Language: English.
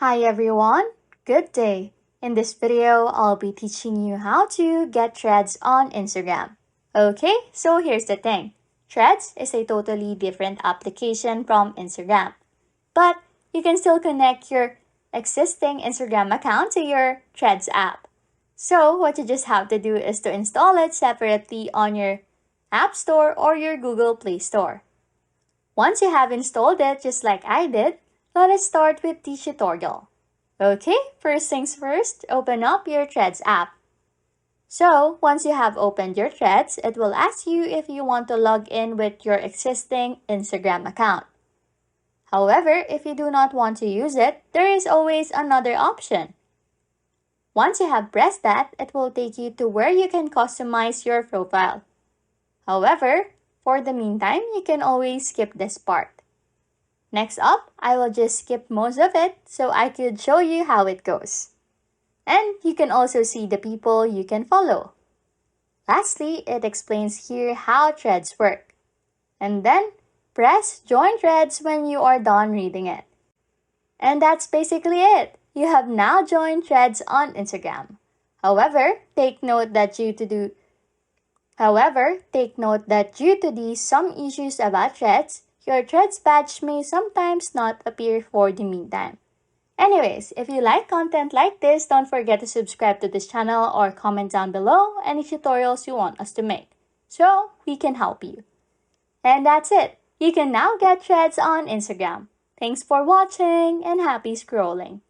Hi everyone, good day. In this video, I'll be teaching you how to get threads on Instagram. Okay, so here's the thing. Threads is a totally different application from Instagram. But you can still connect your existing Instagram account to your Threads app. So what you just have to do is to install it separately on your App Store or your Google Play Store. Once you have installed it just like I did, let us start with the tutorial. Okay, first things first, open up your Threads app. So, once you have opened your Threads, it will ask you if you want to log in with your existing Instagram account. However, if you do not want to use it, there is always another option. Once you have pressed that, it will take you to where you can customize your profile. However, for the meantime, you can always skip this part. Next up, I will just skip most of it so I could show you how it goes. And you can also see the people you can follow. Lastly, it explains here how threads work. And then, press Join Threads when you are done reading it. And that's basically it. You have now joined Threads on Instagram. However, take note that due to these some issues about Threads, your Threads badge may sometimes not appear for the meantime. Anyways, if you like content like this, don't forget to subscribe to this channel or comment down below any tutorials you want us to make, so we can help you. And that's it. You can now get Threads on Instagram. Thanks for watching and happy scrolling.